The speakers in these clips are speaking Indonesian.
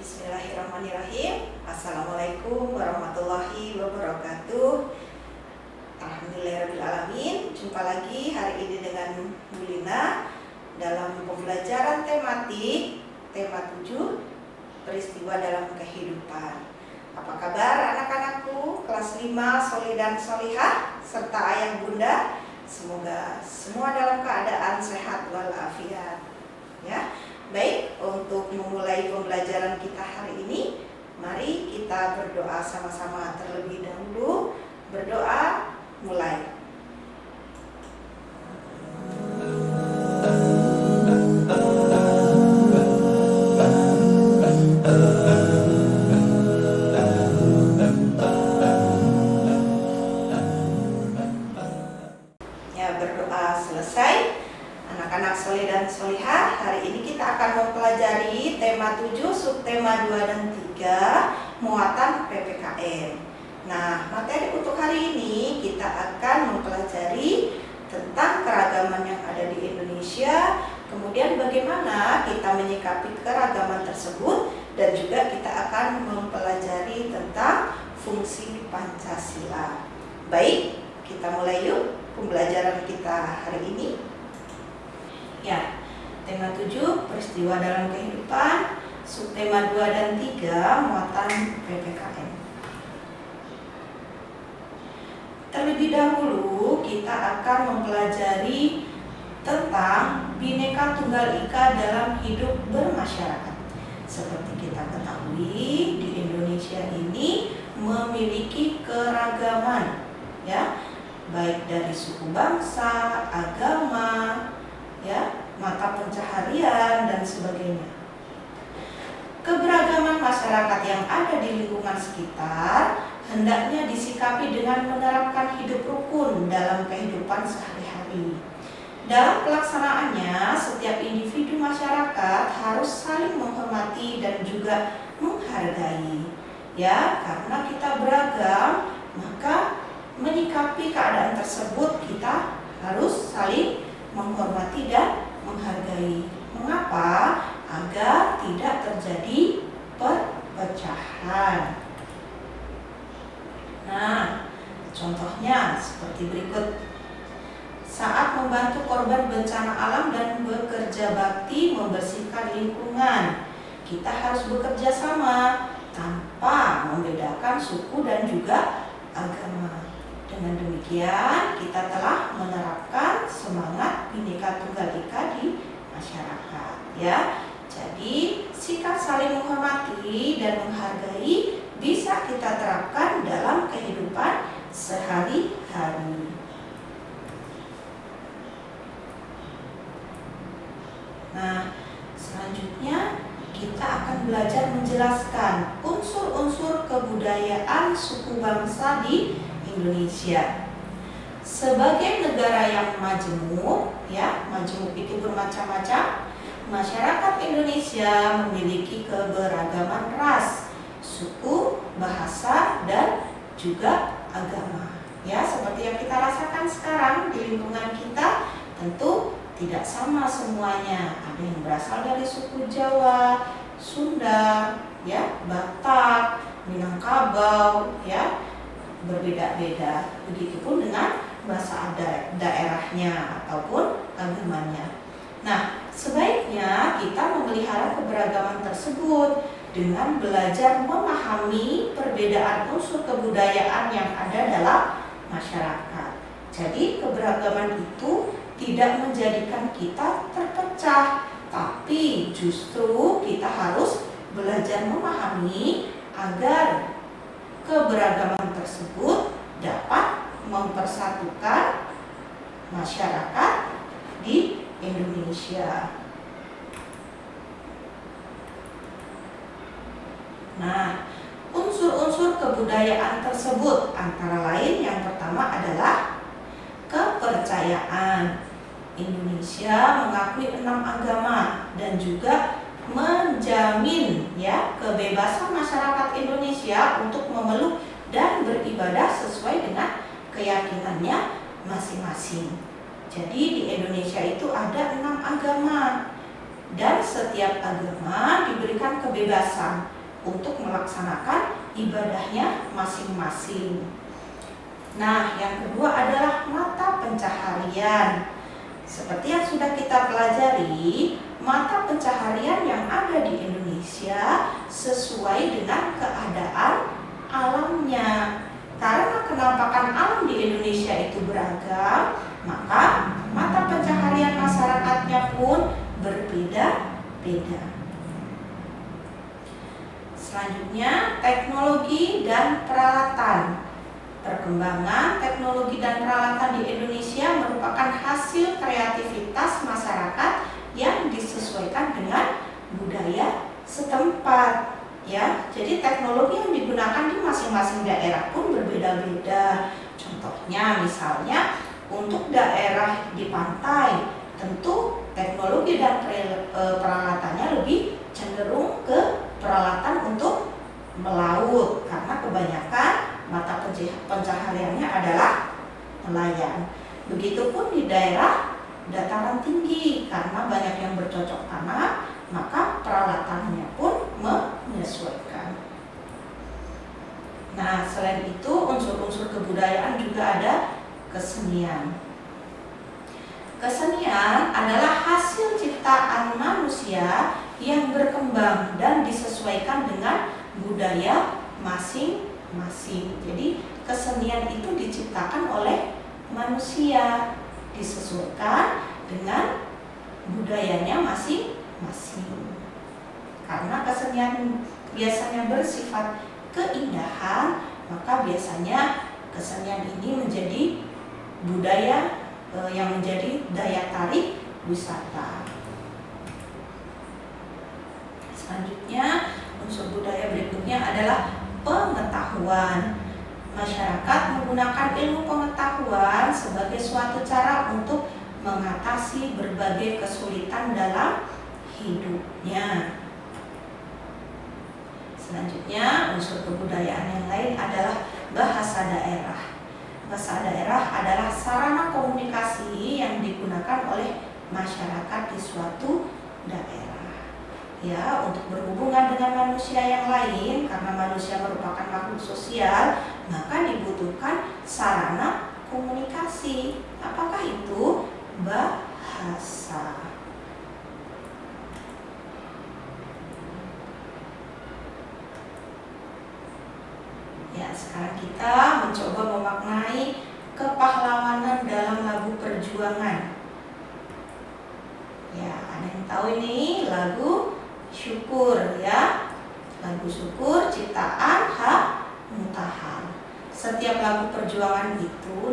Bismillahirrahmanirrahim. Assalamualaikum warahmatullahi wabarakatuh. Alhamdulillahirrahmanirrahim. Jumpa lagi hari ini dengan Bu Lina dalam pembelajaran tematik tema 7 peristiwa dalam kehidupan. Apa kabar anak-anakku kelas 5 soleh dan solihah serta ayah bunda? Semoga semua dalam keadaan sehat walafiat. Ya. Baik, untuk memulai pembelajaran kita hari ini, mari kita berdoa sama-sama terlebih dahulu. Berdoa, mulai. Ya, berdoa selesai. Anak-anak soleh dan solihah, hari ini kita akan mempelajari tema 7, subtema 2 dan 3, muatan PPKN. Nah, materi untuk hari ini kita akan mempelajari tentang keragaman yang ada di Indonesia, kemudian bagaimana kita menyikapi keragaman tersebut, dan juga kita akan mempelajari tentang fungsi Pancasila. Baik, kita mulai yuk pembelajaran kita hari ini. Ya, tema 7 peristiwa dalam kehidupan, subtema 2 dan 3 muatan PPKN. Terlebih dahulu kita akan mempelajari tentang Bhinneka Tunggal Ika dalam hidup bermasyarakat. Seperti kita ketahui, di Indonesia ini memiliki keragaman, ya, baik dari suku bangsa, agama, ya, mata pencaharian dan sebagainya. Keberagaman masyarakat yang ada di lingkungan sekitar hendaknya disikapi dengan menerapkan hidup rukun dalam kehidupan sehari-hari. Dalam pelaksanaannya, setiap individu masyarakat harus saling menghormati dan juga menghargai. Ya, karena kita beragam, maka menyikapi keadaan tersebut kita harus saling menghormati dan menghargai. Mengapa? Agar tidak terjadi perpecahan. Nah, contohnya seperti berikut. Saat membantu korban bencana alam dan bekerja bakti membersihkan lingkungan, kita harus bekerja sama tanpa membedakan suku dan juga agama. Dengan demikian, kita telah menerapkan semangat Bhinneka Tunggal Ika di masyarakat, ya. Jadi, sikap saling menghormati dan menghargai bisa kita terapkan dalam kehidupan sehari-hari. Nah, selanjutnya kita akan belajar menjelaskan unsur-unsur kebudayaan suku bangsa di Indonesia. Sebagai negara yang majemuk, ya, majemuk itu bermacam-macam, masyarakat Indonesia memiliki keberagaman ras, suku, bahasa, dan juga agama. Ya, seperti yang kita rasakan sekarang di lingkungan kita, tentu tidak sama semuanya. Ada yang berasal dari suku Jawa, Sunda, ya, Batak, Minangkabau, ya, berbeda-beda. Begitupun dengan bahasa daerahnya ataupun agamanya. Nah, sebaiknya kita memelihara keberagaman tersebut dengan belajar memahami perbedaan unsur kebudayaan yang ada dalam masyarakat. Jadi, keberagaman itu tidak menjadikan kita terpecah, tapi justru kita harus belajar memahami agar keberagaman tersebut dapat mempersatukan masyarakat di Indonesia. Nah, unsur-unsur kebudayaan tersebut antara lain yang pertama adalah kepercayaan. Indonesia mengakui 6 agama dan juga menjamin, ya, kebebasan masyarakat Indonesia untuk memeluk dan beribadah sesuai dengan keyakinannya masing-masing. Jadi di Indonesia itu ada 6 agama dan setiap agama diberikan kebebasan untuk melaksanakan ibadahnya masing-masing. Nah, yang kedua adalah mata pencaharian. Seperti yang sudah kita pelajari, mata pencaharian yang ada di Indonesia sesuai dengan keadaan alamnya. Karena kenampakan alam di Indonesia itu beragam, maka mata pencaharian masyarakatnya pun berbeda-beda. Selanjutnya, teknologi dan peralatan. Perkembangan teknologi dan peralatan di Indonesia merupakan hasil kreativitas masyarakat yang disesuaikan dengan budaya setempat. Ya, jadi teknologi yang digunakan di masing-masing daerah pun berbeda-beda. Contohnya, misalnya untuk daerah di pantai, tentu teknologi dan peralatannya lebih cenderung ke peralatan untuk melaut karena kebanyakan mata pencahariannya adalah nelayan. Begitupun di daerah dataran tinggi karena banyak yang bercocok tanam, maka peralatannya pun menyesuaikan. Nah, selain itu unsur-unsur kebudayaan juga ada kesenian. Kesenian adalah hasil ciptaan manusia yang berkembang dan disesuaikan dengan budaya masing-masing. Jadi kesenian itu diciptakan oleh manusia, disesuaikan dengan budayanya masing-masing. Karena kesenian biasanya bersifat keindahan, maka biasanya kesenian ini menjadi budaya yang menjadi daya tarik wisata. Selanjutnya, unsur budaya berikutnya adalah pengetahuan. Masyarakat menggunakan ilmu pengetahuan sebagai suatu cara untuk mengatasi berbagai kesulitan dalam hidupnya. Selanjutnya, unsur kebudayaan yang lain adalah bahasa daerah. Bahasa daerah adalah sarana komunikasi yang digunakan oleh masyarakat di suatu daerah. Ya, untuk berhubungan dengan manusia yang lain, karena manusia merupakan makhluk sosial, maka dibutuhkan sarana komunikasi. Apakah itu? Bahasa. Ya, sekarang kita mencoba memaknai kepahlawanan dalam lagu perjuangan. Ya, ada yang tahu ini lagu Syukur ya. Lagu Syukur ciptaan H. Mutahar. Setiap lagu perjuangan itu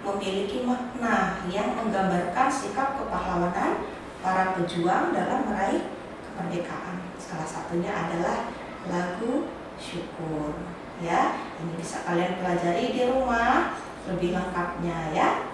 memiliki makna yang menggambarkan sikap kepahlawanan para pejuang dalam meraih kemerdekaan. Salah satunya adalah lagu Syukur. Ya, ini bisa kalian pelajari di rumah lebih lengkapnya ya.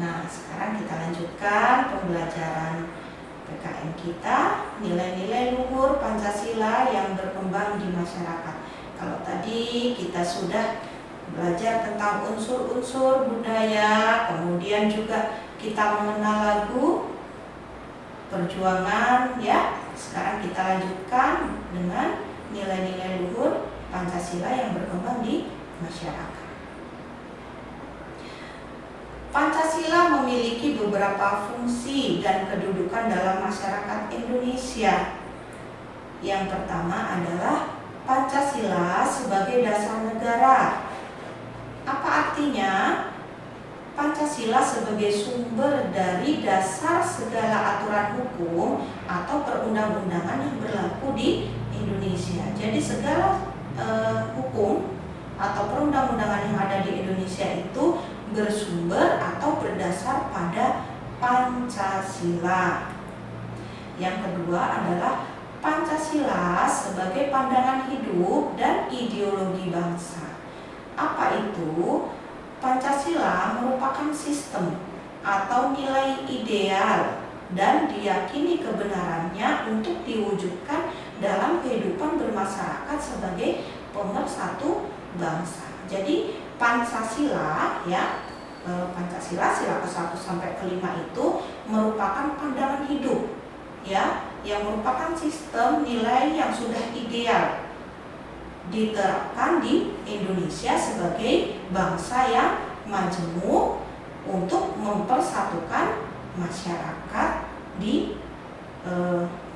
Nah, sekarang kita lanjutkan pembelajaran PKN kita, nilai-nilai luhur Pancasila yang berkembang di masyarakat. Kalau tadi kita sudah belajar tentang unsur-unsur budaya, kemudian juga kita mengenal lagu perjuangan ya. Sekarang kita lanjutkan dengan nilai-nilai luhur Pancasila yang berkembang di masyarakat. Pancasila memiliki beberapa fungsi dan kedudukan dalam masyarakat Indonesia. Yang pertama adalah Pancasila sebagai dasar negara. Apa artinya? Pancasila sebagai sumber dari dasar segala aturan hukum atau perundang-undangan yang berlaku di Indonesia. Jadi segala hukum atau perundang-undangan yang ada di Indonesia itu bersumber atau berdasar pada Pancasila. Yang kedua adalah Pancasila sebagai pandangan hidup dan ideologi bangsa. Apa itu? Pancasila merupakan sistem atau nilai ideal dan diyakini kebenarannya untuk diwujudkan dalam kehidupan bermasyarakat sebagai pemersatu bangsa. Jadi Pancasila ya, Pancasila sila ke-1 sampai ke-5 itu merupakan merupakan pandangan hidup, ya, yang merupakan sistem nilai yang sudah ideal diterapkan di Indonesia sebagai bangsa yang majemuk untuk mempersatukan masyarakat di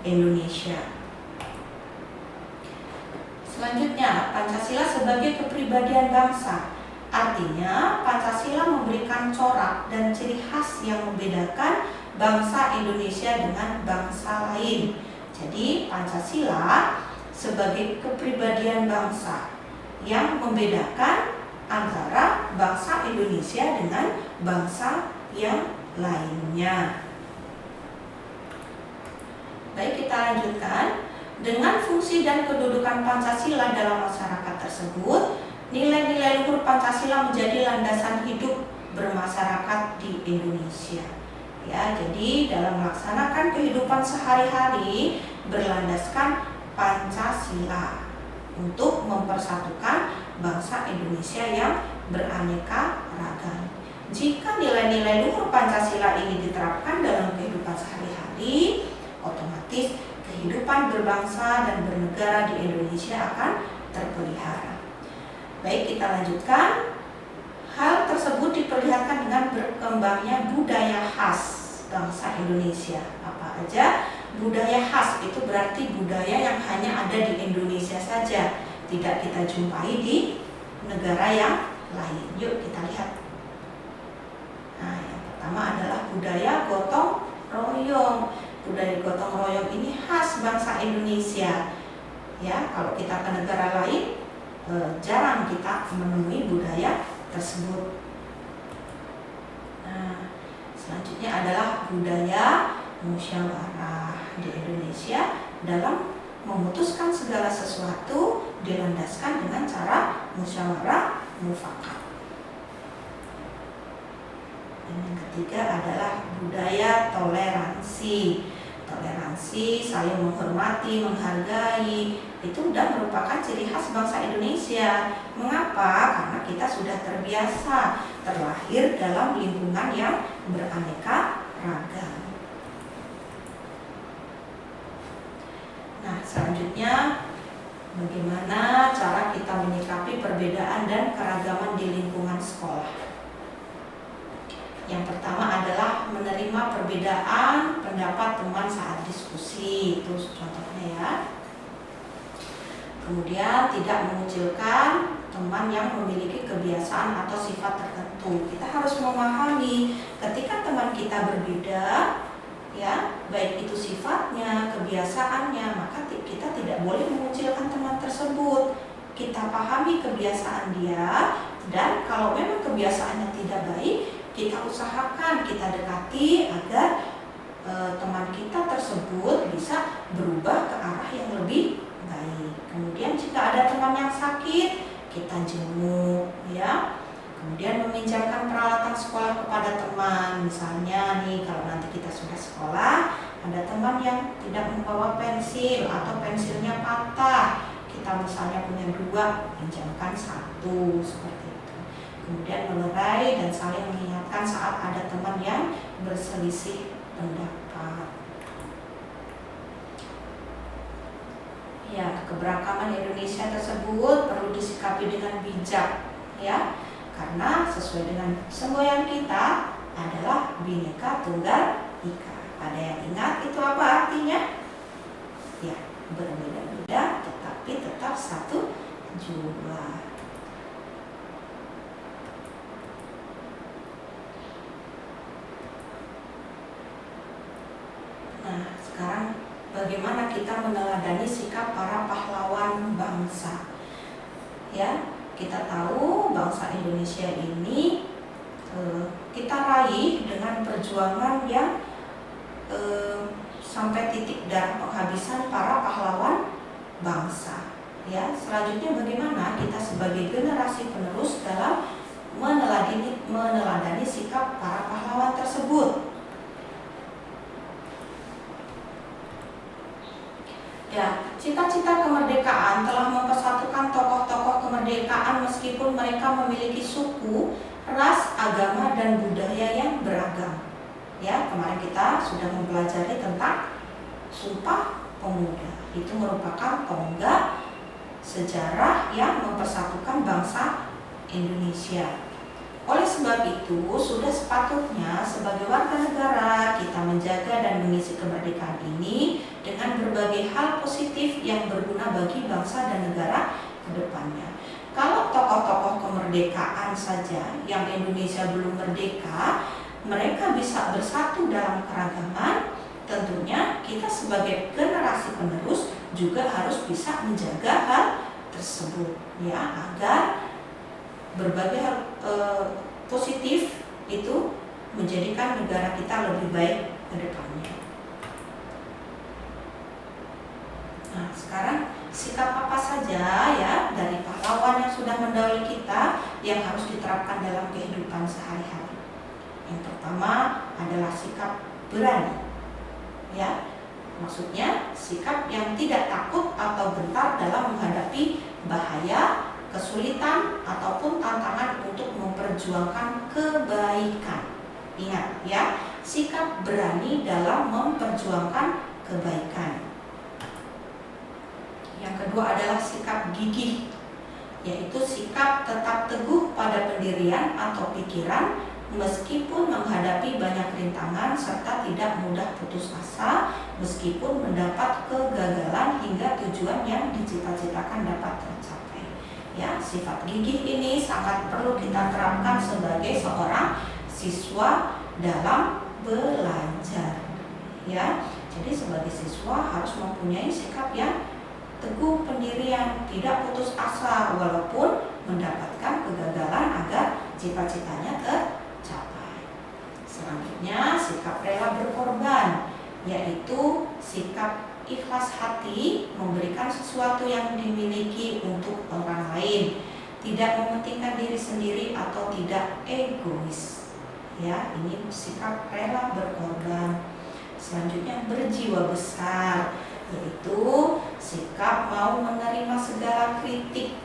Indonesia. Selanjutnya, Pancasila sebagai kepribadian bangsa. Artinya, Pancasila memberikan corak dan ciri khas yang membedakan bangsa Indonesia dengan bangsa lain. Jadi, Pancasila sebagai kepribadian bangsa yang membedakan antara bangsa Indonesia dengan bangsa yang lainnya. Baik, kita lanjutkan. Dengan fungsi dan kedudukan Pancasila dalam masyarakat tersebut, nilai-nilai luhur Pancasila menjadi landasan hidup bermasyarakat di Indonesia. Ya, jadi dalam melaksanakan kehidupan sehari-hari berlandaskan Pancasila untuk mempersatukan bangsa Indonesia yang beraneka ragam. Jika nilai-nilai luhur Pancasila ini diterapkan dalam kehidupan sehari-hari, otomatis kehidupan berbangsa dan bernegara di Indonesia akan terpelihara. Baik, kita lanjutkan. Hal tersebut diperlihatkan dengan berkembangnya budaya khas bangsa Indonesia. Apa aja? Budaya khas itu berarti budaya yang hanya ada di Indonesia saja, tidak kita jumpai di negara yang lain. Yuk kita lihat. Nah, yang pertama adalah budaya gotong royong. Budaya gotong royong ini khas bangsa Indonesia. Ya, kalau kita ke negara lain jarang kita menemui budaya tersebut. Nah, selanjutnya adalah budaya musyawarah. Di Indonesia dalam memutuskan segala sesuatu dilandaskan dengan cara musyawarah mufakat. Dan yang ketiga adalah budaya toleransi. Toleransi, saling menghormati, menghargai, itu sudah merupakan ciri khas bangsa Indonesia. Mengapa? Karena kita sudah terbiasa terlahir dalam lingkungan yang beraneka ragam. Nah, selanjutnya bagaimana cara kita menyikapi perbedaan dan keragaman di lingkungan sekolah? Yang pertama adalah menerima perbedaan pendapat teman saat diskusi, itu contohnya ya. Kemudian tidak mengucilkan teman yang memiliki kebiasaan atau sifat tertentu. Kita harus memahami ketika teman kita berbeda, ya, baik itu sifatnya, kebiasaannya, maka kita tidak boleh mengucilkan teman tersebut. Kita pahami kebiasaan dia, dan kalau memang kebiasaannya tidak baik, kita usahakan, kita dekati agar teman kita tersebut bisa berubah ke arah yang lebih baik. Kemudian jika ada teman yang sakit, kita jenguk, ya. Kemudian meminjamkan peralatan sekolah kepada teman. Misalnya nih, kalau nanti kita sudah sekolah, ada teman yang tidak membawa pensil atau pensilnya patah, kita misalnya punya 2, pinjamkan 1, seperti itu. Kemudian melerai dan saling mengingatkan saat ada teman yang berselisih pendapat. Ya, keberagaman Indonesia tersebut perlu disikapi dengan bijak, ya, karena sesuai dengan semboyan kita adalah Bhinneka Tunggal Ika. Ada yang ingat itu apa artinya? Ya, berbeda-beda tetapi tetap satu jua. Nah, sekarang bagaimana kita meneladani sikap para pahlawan bangsa? Ya, kita tahu bangsa Indonesia ini kita raih dengan perjuangan yang sampai titik darah penghabisan para pahlawan bangsa. Ya, selanjutnya bagaimana kita sebagai generasi penerus dalam meneladani sikap para pahlawan tersebut? Ya, cita-cita kemerdekaan telah mempersatukan tokoh-tokoh kemerdekaan meskipun mereka memiliki suku, ras, agama, dan budaya yang beragam. Ya, kemarin kita sudah mempelajari tentang Sumpah Pemuda. Itu merupakan tonggak sejarah yang mempersatukan bangsa Indonesia. Oleh sebab itu, sudah sepatutnya sebagai warga negara kita menjaga dan mengisi kemerdekaan ini dengan berbagai hal positif yang berguna bagi bangsa dan negara ke depannya. Kalau tokoh-tokoh kemerdekaan saja yang Indonesia belum merdeka, mereka bisa bersatu dalam keragaman, tentunya kita sebagai generasi penerus juga harus bisa menjaga hal tersebut, ya, agar berbagai hal positif itu menjadikan negara kita lebih baik ke depannya. Nah, sekarang sikap apa saja ya dari pahlawan yang sudah mendahului kita yang harus diterapkan dalam kehidupan sehari-hari. Yang pertama adalah sikap berani. Ya, maksudnya sikap yang tidak takut atau gentar dalam menghadapi bahaya, kesulitan ataupun tantangan untuk memperjuangkan kebaikan. Ingat ya, sikap berani dalam memperjuangkan kebaikan. Yang kedua adalah sikap gigih, yaitu sikap tetap teguh pada pendirian atau pikiran meskipun menghadapi banyak rintangan serta tidak mudah putus asa meskipun mendapat kegagalan hingga tujuan yang dicita-citakan dapat tercapai. Ya, sifat gigih ini sangat perlu kita terapkan sebagai seorang siswa dalam belajar. Ya, jadi sebagai siswa harus mempunyai sikap yang teguh pendirian, tidak putus asa walaupun mendapatkan kegagalan agar cita-citanya tercapai. Selanjutnya, sikap rela berkorban, yaitu sikap ikhlas hati memberikan sesuatu yang dimiliki untuk orang lain, tidak mementingkan diri sendiri atau tidak egois. Ya, ini sikap rela berkorban. Selanjutnya, berjiwa besar, yaitu sikap mau menerima segala kritik,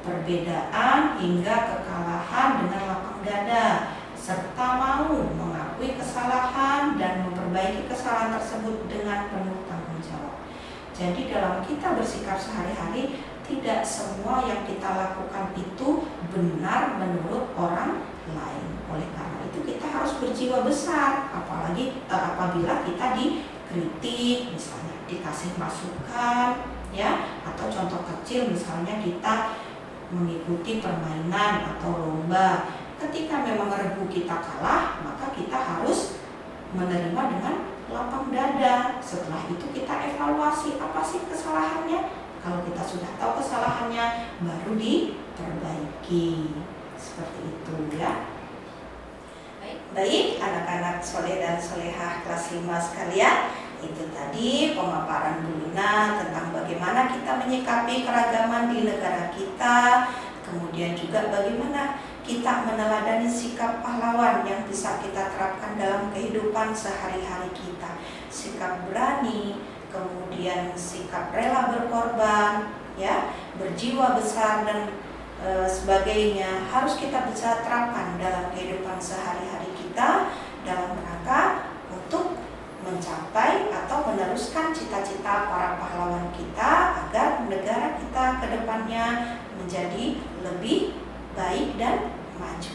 perbedaan hingga kekalahan dengan lapang dada, serta mau mengakui kesalahan dan memperbaiki kesalahan tersebut dengan penuh tanggung jawab. Jadi dalam kita bersikap sehari-hari, tidak semua yang kita lakukan itu benar menurut orang lain. Oleh karena itu kita harus berjiwa besar, apalagi apabila kita dikritik, misalnya dikasih masukan, ya, atau contoh kecil misalnya kita mengikuti permainan atau lomba. Ketika memang regu kita kalah, maka kita harus menerima dengan lapang dada. Setelah itu kita evaluasi apa sih kesalahannya. Kalau kita sudah tahu kesalahannya, baru diperbaiki. Seperti itu ya. Baik, anak-anak soleh dan solehah kelas 5 sekalian, itu tadi pemaparan Bu Lina tentang bagaimana kita menyikapi keragaman di negara kita, kemudian juga bagaimana kita meneladani sikap pahlawan yang bisa kita terapkan dalam kehidupan sehari-hari kita. Sikap berani, kemudian sikap rela berkorban, ya, berjiwa besar dan sebagainya harus kita bisa terapkan dalam kehidupan sehari-hari kita dalam rangka untuk mencapai atau meneruskan cita-cita para pahlawan kita agar negara kita ke depannya menjadi lebih baik dan maju.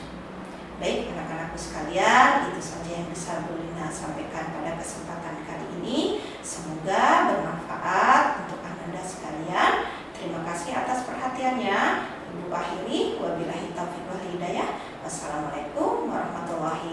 Baik anak-anakku sekalian, itu saja yang bisa Bu Lina sampaikan pada kesempatan kali ini. Semoga bermanfaat untuk Anda sekalian. Terima kasih atas perhatiannya. Ibu akhiri, wabillahi taufiq wal hidayah. Wassalamualaikum warahmatullahi